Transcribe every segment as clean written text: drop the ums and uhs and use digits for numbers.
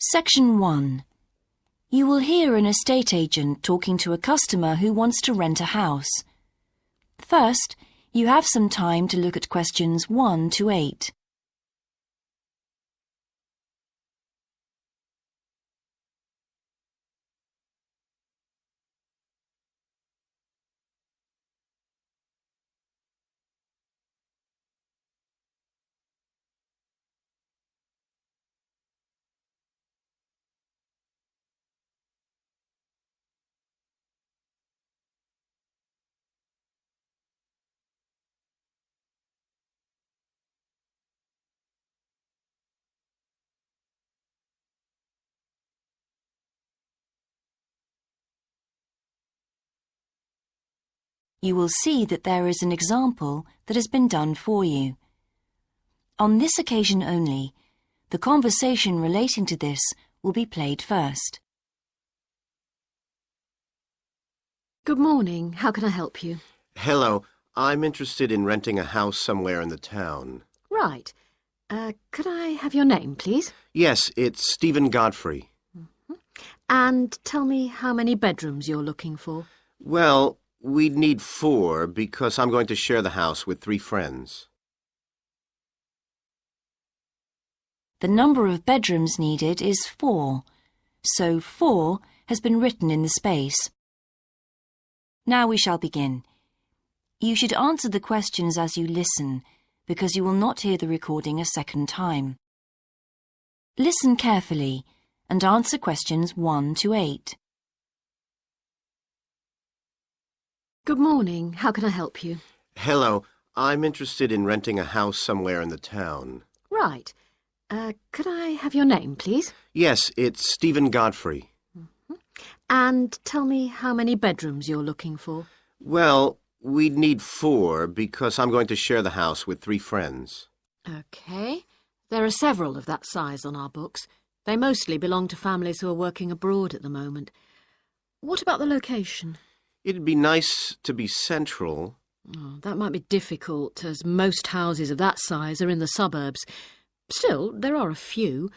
Section 1. You will hear an estate agent talking to a customer who wants to rent a house. First, you have some time to look at questions 1 to 8. You will see that there is an example that has been done for you. On this occasion only, the conversation relating to this will be played first. Good morning. How can I help you? Hello. I'm interested in renting a house somewhere in the town. Right. Could I have your name, please? Yes, it's Stephen Godfrey. And tell me how many bedrooms you're looking for. Well, we'd need 4 because I'm going to share the house with 3 friends. The number of bedrooms needed is 4, so 4 has been written in the space. Now we shall begin. You should answer the questions as you listen, because you will not hear the recording a second time. Listen carefully and answer questions 1 to 8. Good morning. How can I help you? Hello. I'm interested in renting a house somewhere in the town. Right. Could I have your name, please? Yes, it's Stephen Godfrey. And tell me how many bedrooms you're looking for. Well, we'd need 4 because I'm going to share the house with 3 friends. OK. There are several of that size on our books. They mostly belong to families who are working abroad at the moment. What about the location? It'd be nice to be central. Oh, that might be difficult, as most houses of that size are in the suburbs. Still, there are a few.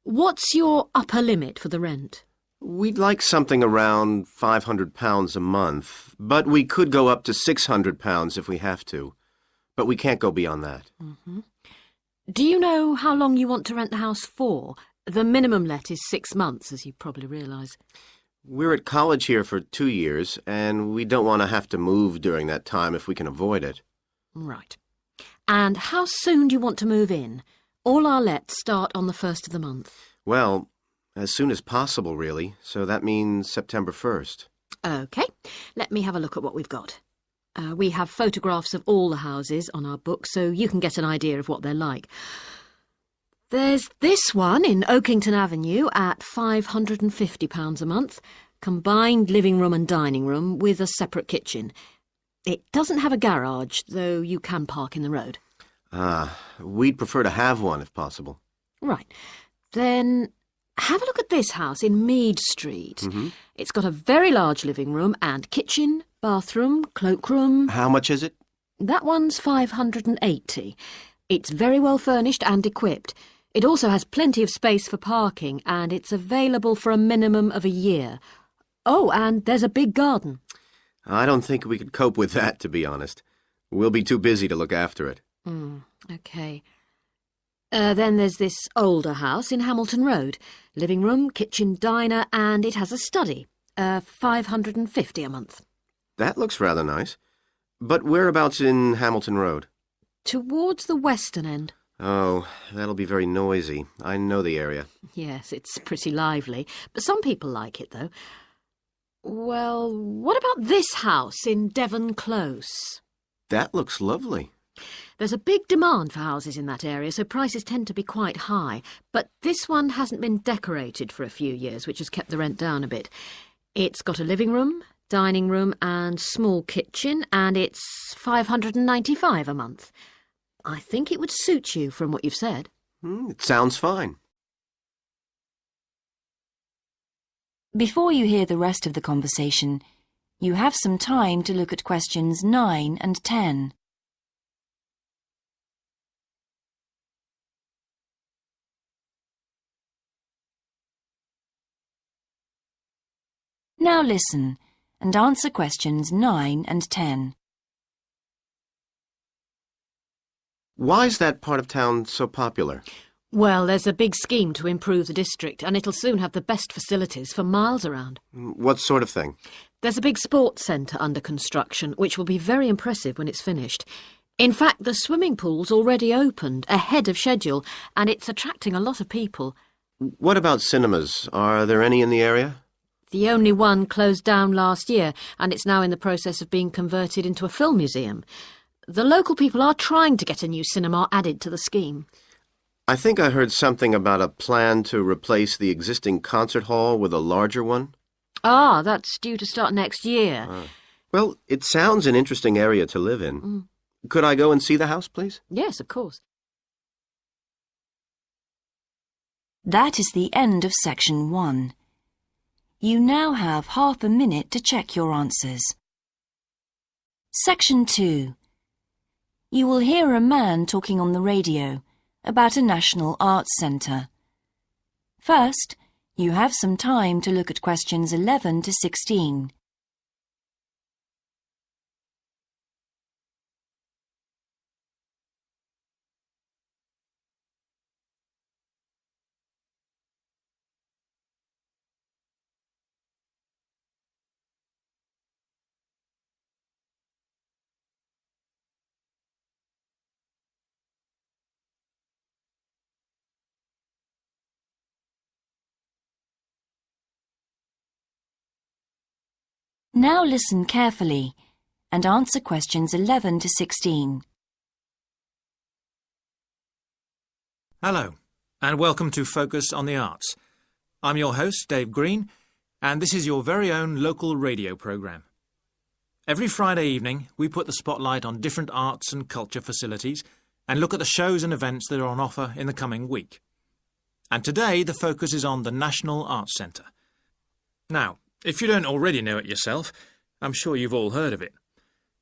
What's your upper limit for the rent? We'd like something around £500 a month, but we could go up to £600 if we have to. But we can't go beyond that. Do you know how long you want to rent the house for? The minimum let is 6 months, as you probably realise. We're at college here for 2 years, and we don't want to have to move during that time if we can avoid it. Right. And how soon do you want to move in? All our lets start on the 1st of the month. Well, as soon as possible, really, so that means September 1st. OK. Let me have a look at what we've got. We have photographs of all the houses on our book, so you can get an idea of what they're like. There's this one in Oakington Avenue at £550 a month, combined living room and dining room with a separate kitchen. It doesn't have a garage, though you can park in the road. We'd prefer to have one if possible. Right. Then have a look at this house in Mead Street. It's got a very large living room and kitchen, bathroom, cloakroom. How much is it? That one's £580. It's very well furnished and equipped. It also has plenty of space for parking, and it's available for a minimum of a year. Oh, and there's a big garden. I don't think we could cope with that, to be honest. We'll be too busy to look after it. OK. Then there's this older house in Hamilton Road. Living room, kitchen, diner, and it has a study. £550 a month. That looks rather nice. But whereabouts in Hamilton Road? Towards the western end. Oh, that'll be very noisy. I know the area. Yes, it's pretty lively, but some people like it, though. Well, what about this house in Devon Close? That looks lovely. There's a big demand for houses in that area, so prices tend to be quite high. But this one hasn't been decorated for a few years, which has kept the rent down a bit. It's got a living room, dining room and small kitchen, and it's £595 a month. I think it would suit you from what you've said. It sounds fine. Before you hear the rest of the conversation, you have some time to look at questions 9 and 10. Now listen and answer questions 9 and 10. Why is that part of town so popular? Well, there's a big scheme to improve the district, and it'll soon have the best facilities for miles around. What sort of thing? There's a big sports centre under construction, which will be very impressive when it's finished. In fact, the swimming pool's already opened, ahead of schedule, and it's attracting a lot of people. What about cinemas? Are there any in the area? The only one closed down last year, and it's now in the process of being converted into a film museum. The local people are trying to get a new cinema added to the scheme. I think I heard something about a plan to replace the existing concert hall with a larger one. Ah, that's due to start next year. Well, it sounds an interesting area to live in. Could I go and see the house, please? Yes, of course. That is the end of section 1. You now have half a minute to check your answers. Section 2. You will hear a man talking on the radio about a national arts centre. First, you have some time to look at questions 11 to 16. Now listen carefully and answer questions 11 to 16. Hello, and welcome to Focus on the Arts. I'm your host, Dave Green, and this is your very own local radio programme. Every Friday evening, we put the spotlight on different arts and culture facilities and look at the shows and events that are on offer in the coming week. And today, the focus is on the National Arts Centre. Now, if you don't already know it yourself, I'm sure you've all heard of it.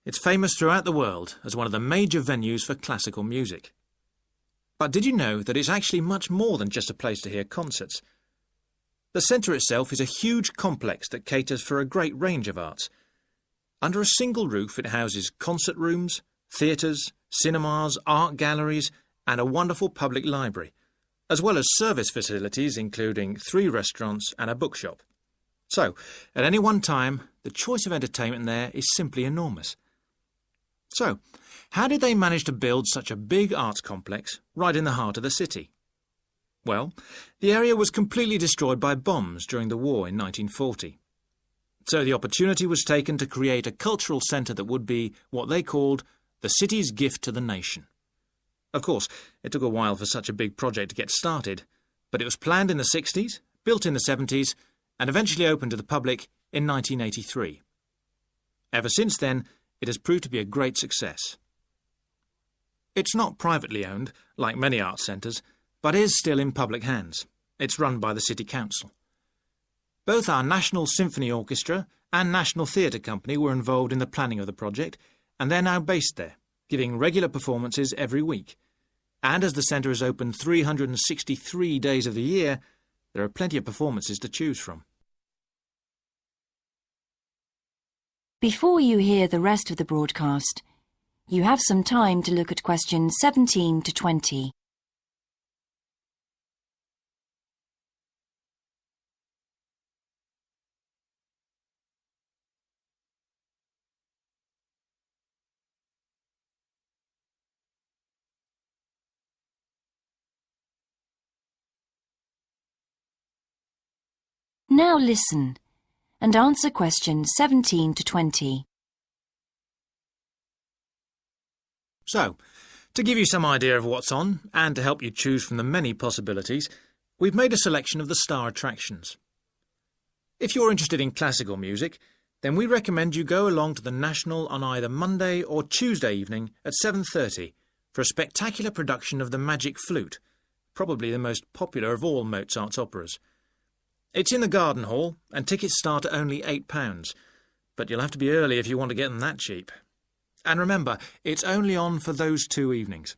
It's famous throughout the world as one of the major venues for classical music. But did you know that it's actually much more than just a place to hear concerts? The centre itself is a huge complex that caters for a great range of arts. Under a single roof it houses concert rooms, theatres, cinemas, art galleries and a wonderful public library, as well as service facilities including 3 restaurants and a bookshop. So, at any one time, the choice of entertainment there is simply enormous. So, how did they manage to build such a big arts complex right in the heart of the city? Well, the area was completely destroyed by bombs during the war in 1940. So the opportunity was taken to create a cultural centre that would be what they called the city's gift to the nation. Of course, it took a while for such a big project to get started, but it was planned in the 60s, built in the 70s, and eventually opened to the public in 1983. Ever since then, it has proved to be a great success. It's not privately owned, like many arts centres, but is still in public hands. It's run by the City Council. Both our National Symphony Orchestra and National Theatre Company were involved in the planning of the project, and they're now based there, giving regular performances every week. And as the centre is open 363 days of the year, there are plenty of performances to choose from. Before you hear the rest of the broadcast, you have some time to look at questions 17 to 20. Now listen and answer questions 17 to 20. So, to give you some idea of what's on, and to help you choose from the many possibilities, we've made a selection of the star attractions. If you're interested in classical music, then we recommend you go along to the National on either Monday or Tuesday evening at 7:30 for a spectacular production of The Magic Flute, probably the most popular of all Mozart's operas. It's in the Garden Hall, and tickets start at only £8, but you'll have to be early if you want to get them that cheap. And remember, it's only on for those 2 evenings.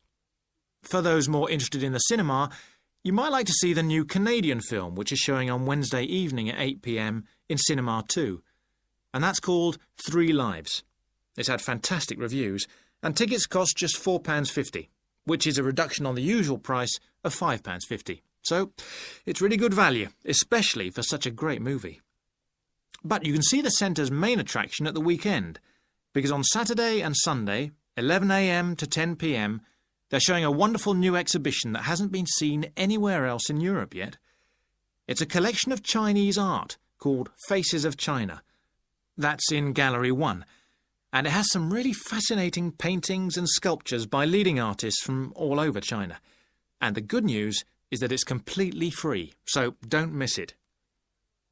For those more interested in the cinema, you might like to see the new Canadian film, which is showing on Wednesday evening at 8 p.m. in cinema too, and that's called 3 Lives. It's had fantastic reviews, and tickets cost just £4.50, which is a reduction on the usual price of £5.50. So it's really good value, especially for such a great movie. But you can see the centre's main attraction at the weekend, because on Saturday and Sunday, 11 a.m. to 10 p.m, they're showing a wonderful new exhibition that hasn't been seen anywhere else in Europe yet. It's a collection of Chinese art called Faces of China. That's in Gallery 1, and it has some really fascinating paintings and sculptures by leading artists from all over China. And the good news is that it's completely free, so don't miss it.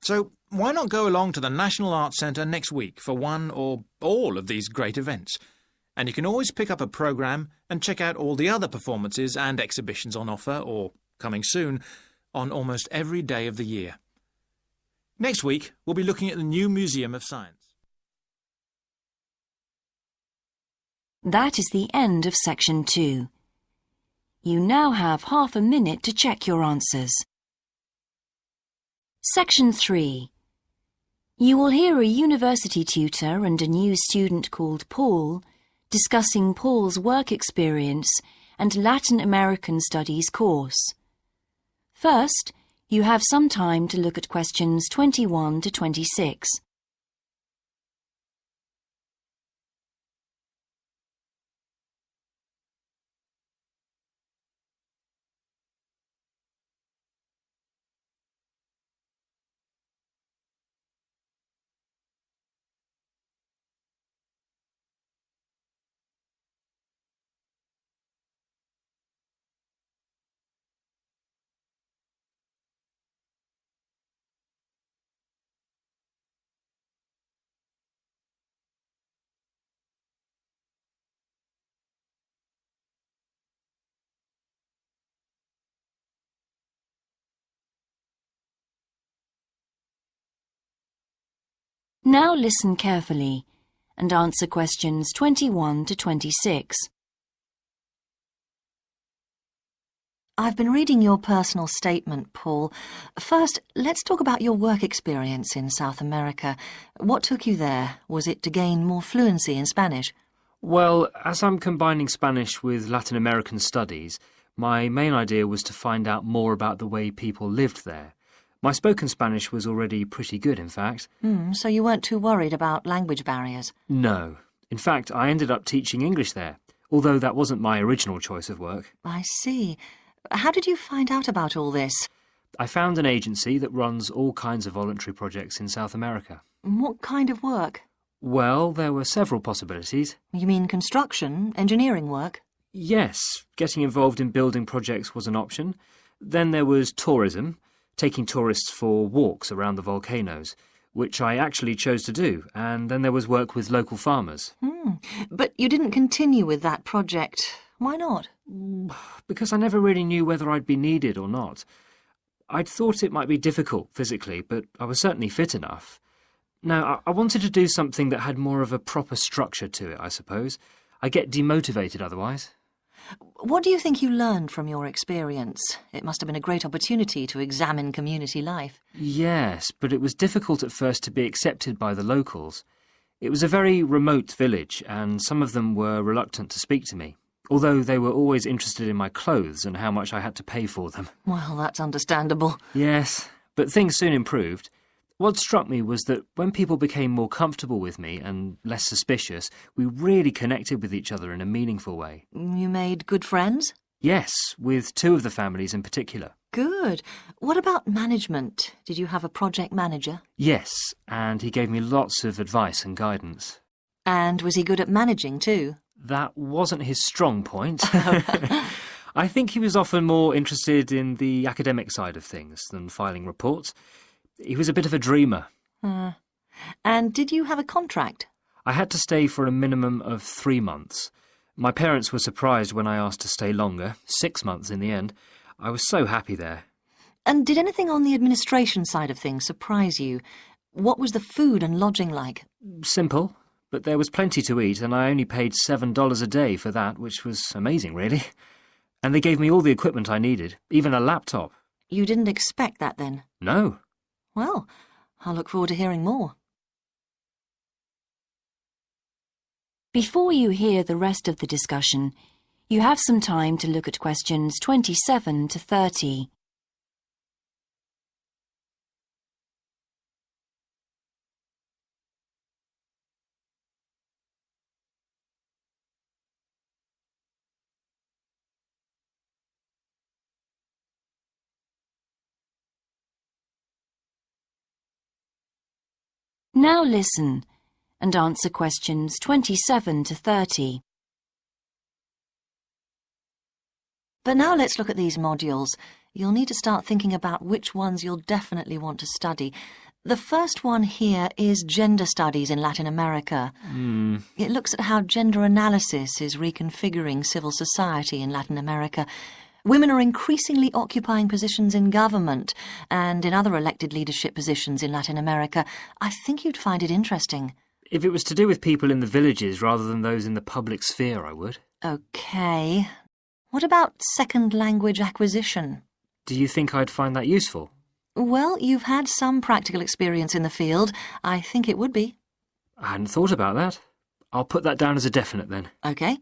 So why not go along to the National Arts Centre next week for one or all of these great events? And you can always pick up a programme and check out all the other performances and exhibitions on offer, or coming soon, on almost every day of the year. Next week, we'll be looking at the new Museum of Science. That is the end of Section 2. You now have half a minute to check your answers. Section 3. You will hear a university tutor and a new student called Paul discussing Paul's work experience and Latin American Studies course. First, you have some time to look at questions 21 to 26. Now listen carefully and answer questions 21 to 26. I've been reading your personal statement, Paul. First, let's talk about your work experience in South America. What took you there? Was it to gain more fluency in Spanish? Well, as I'm combining Spanish with Latin American studies, my main idea was to find out more about the way people lived there. My spoken Spanish was already pretty good, in fact. So you weren't too worried about language barriers? No. In fact, I ended up teaching English there, although that wasn't my original choice of work. I see. How did you find out about all this? I found an agency that runs all kinds of voluntary projects in South America. What kind of work? Well, there were several possibilities. You mean construction, engineering work? Yes, getting involved in building projects was an option. Then there was tourism, taking tourists for walks around the volcanoes, which I actually chose to do, and then there was work with local farmers. But you didn't continue with that project. Why not? Because I never really knew whether I'd be needed or not. I'd thought it might be difficult physically, but I was certainly fit enough. Now, I wanted to do something that had more of a proper structure to it, I suppose. I get demotivated otherwise. What do you think you learned from your experience? It must have been a great opportunity to examine community life. Yes, but it was difficult at first to be accepted by the locals. It was a very remote village, and some of them were reluctant to speak to me, although they were always interested in my clothes and how much I had to pay for them. Well, that's understandable. Yes, but things soon improved. What struck me was that when people became more comfortable with me and less suspicious, we really connected with each other in a meaningful way. You made good friends? Yes, with 2 of the families in particular. Good. What about management? Did you have a project manager? Yes, and he gave me lots of advice and guidance. And was he good at managing too? That wasn't his strong point. I think he was often more interested in the academic side of things than filing reports. He was a bit of a dreamer. And did you have a contract? I had to stay for a minimum of 3 months. My parents were surprised when I asked to stay longer, 6 months in the end. I was so happy there. And did anything on the administration side of things surprise you? What was the food and lodging like? Simple, but there was plenty to eat, and I only paid $7 a day for that, which was amazing, really. And they gave me all the equipment I needed, even a laptop. You didn't expect that then? No. Well, I'll look forward to hearing more. Before you hear the rest of the discussion, you have some time to look at questions 27 to 30. Now listen and answer questions 27 to 30. But now let's look at these modules. You'll need to start thinking about which ones you'll definitely want to study. The first one here is Gender Studies in Latin America. It looks at how gender analysis is reconfiguring civil society in Latin America. Women are increasingly occupying positions in government and in other elected leadership positions in Latin America. I think you'd find it interesting. If it was to do with people in the villages rather than those in the public sphere, I would. OK. What about second language acquisition? Do you think I'd find that useful? Well, you've had some practical experience in the field. I think it would be. I hadn't thought about that. I'll put that down as a definite then. OK.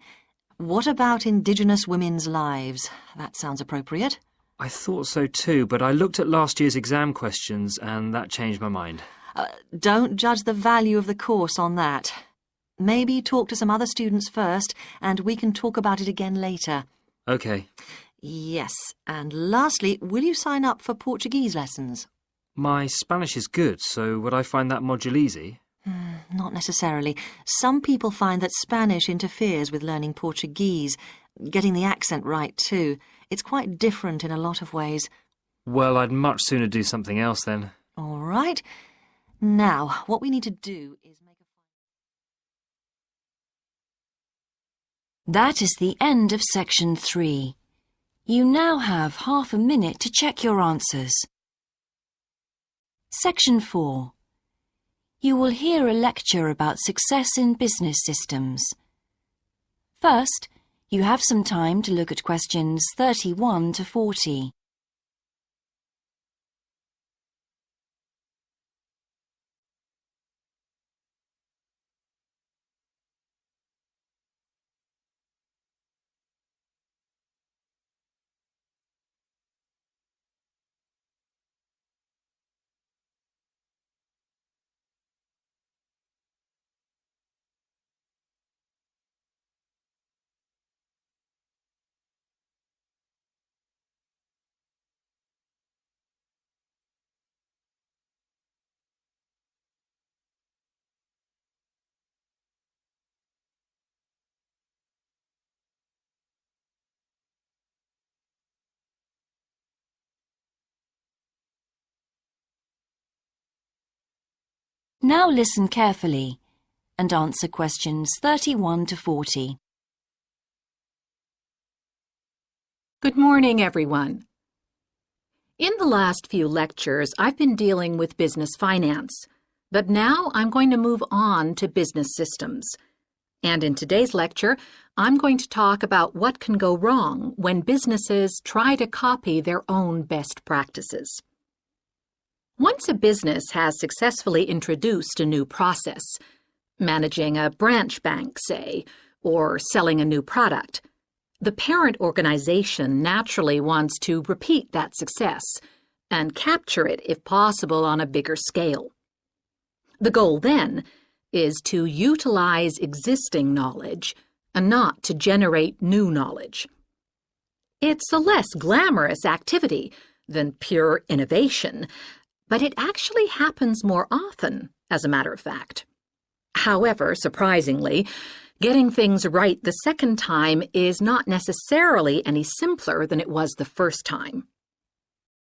What about Indigenous women's lives? That sounds appropriate. I thought so too, but I looked at last year's exam questions and that changed my mind. Don't judge the value of the course on that. Maybe talk to some other students first, and we can talk about it again later. OK. Yes, and lastly, will you sign up for Portuguese lessons? My Spanish is good, so would I find that module easy? Not necessarily. Some people find that Spanish interferes with learning Portuguese, getting the accent right too. It's quite different in a lot of ways. Well, I'd much sooner do something else then. All right. Now, what we need to do is make a... That is the end of section 3. You now have half a minute to check your answers. Section 4. You will hear a lecture about success in business systems. First, you have some time to look at questions 31 to 40. Now listen carefully and answer questions 31 to 40. Good morning, everyone. In the last few lectures, I've been dealing with business finance, but now I'm going to move on to business systems. And in today's lecture, I'm going to talk about what can go wrong when businesses try to copy their own best practices. Once a business has successfully introduced a new process, managing a branch bank, say, or selling a new product, the parent organization naturally wants to repeat that success and capture it, if possible, on a bigger scale. The goal, then, is to utilize existing knowledge and not to generate new knowledge. It's a less glamorous activity than pure innovation, but it actually happens more often, as a matter of fact. However, surprisingly, getting things right the second time is not necessarily any simpler than it was the first time.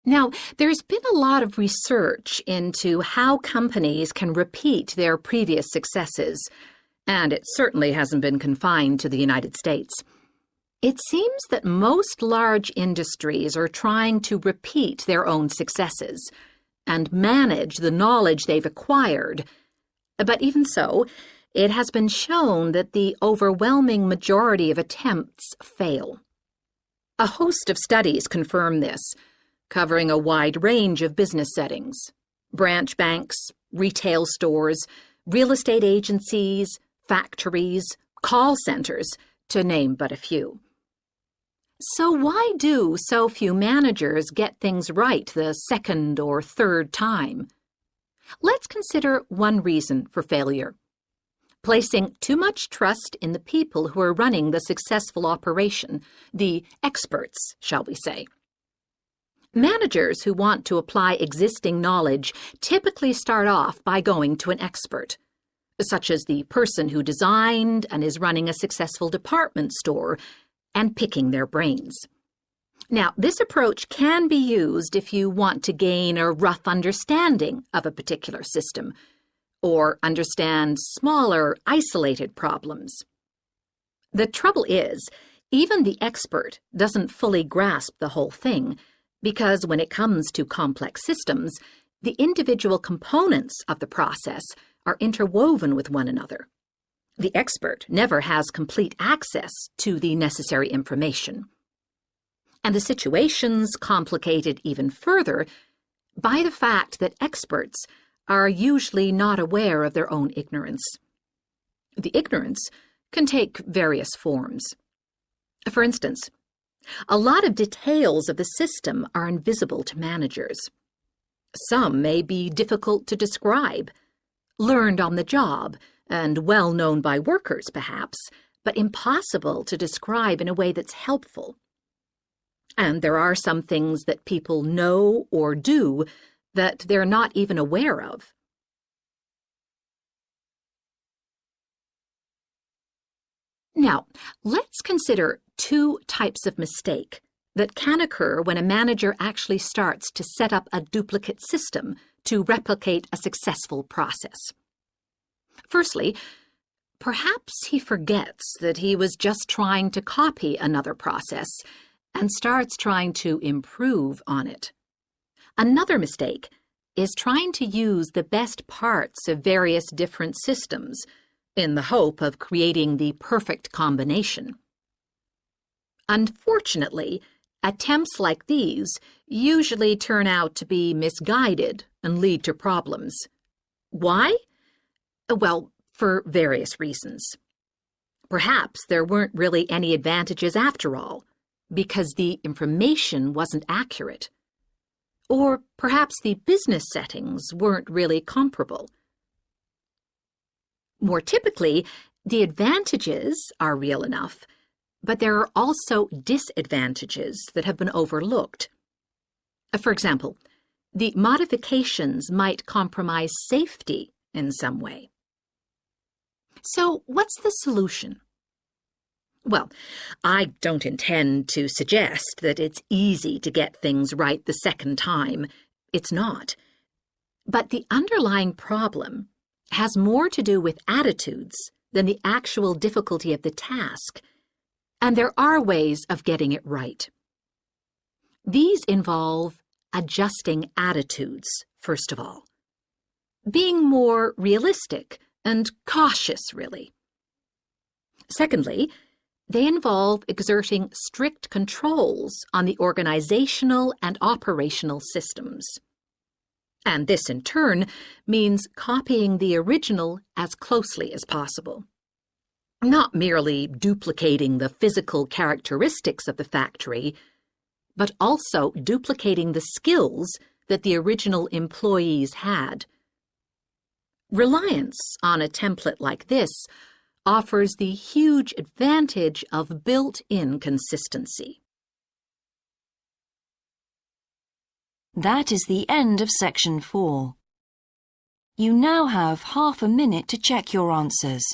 Now, there's been a lot of research into how companies can repeat their previous successes, and it certainly hasn't been confined to the United States. It seems that most large industries are trying to repeat their own successes and manage the knowledge they've acquired. But even so, it has been shown that the overwhelming majority of attempts fail. A host of studies confirm this, covering a wide range of business settings. branch banks, retail stores, real estate agencies, factories, call centers, to name but a few. So why do so few managers get things right the second or third time? Let's consider one reason for failure: placing too much trust in the people who are running the successful operation, the experts, shall we say. Managers who want to apply existing knowledge typically start off by going to an expert, such as the person who designed and is running a successful department store, and picking their brains. Now, this approach can be used if you want to gain a rough understanding of a particular system, or understand smaller, isolated problems. The trouble is, even the expert doesn't fully grasp the whole thing, because when it comes to complex systems, the individual components of the process are interwoven with one another. The expert never has complete access to the necessary information. And the situation's complicated even further by the fact that experts are usually not aware of their own ignorance. The ignorance can take various forms. For instance, a lot of details of the system are invisible to managers. Some may be difficult to describe, learned on the job, and well known by workers, perhaps, but impossible to describe in a way that's helpful. And there are some things that people know or do that they're not even aware of. Now, let's consider two types of mistake that can occur when a manager actually starts to set up a duplicate system to replicate a successful process. Firstly, perhaps he forgets that he was just trying to copy another process and starts trying to improve on it. Another mistake is trying to use the best parts of various different systems in the hope of creating the perfect combination. Unfortunately, attempts like these usually turn out to be misguided and lead to problems. Why? Well, for various reasons. Perhaps there weren't really any advantages after all, because the information wasn't accurate. Or perhaps the business settings weren't really comparable. More typically, the advantages are real enough, but there are also disadvantages that have been overlooked. For example, the modifications might compromise safety in some way. So, what's the solution? Well, I don't intend to suggest that it's easy to get things right the second time. It's not. But the underlying problem has more to do with attitudes than the actual difficulty of the task, and there are ways of getting it right. These involve adjusting attitudes, first of all. Being more realistic and cautious, really. Secondly, they involve exerting strict controls on the organizational and operational systems. And this, in turn, means copying the original as closely as possible. Not merely duplicating the physical characteristics of the factory, but also duplicating the skills that the original employees had. Reliance on a template like this offers the huge advantage of built-in consistency. That is the end of section 4. You now have half a minute to check your answers.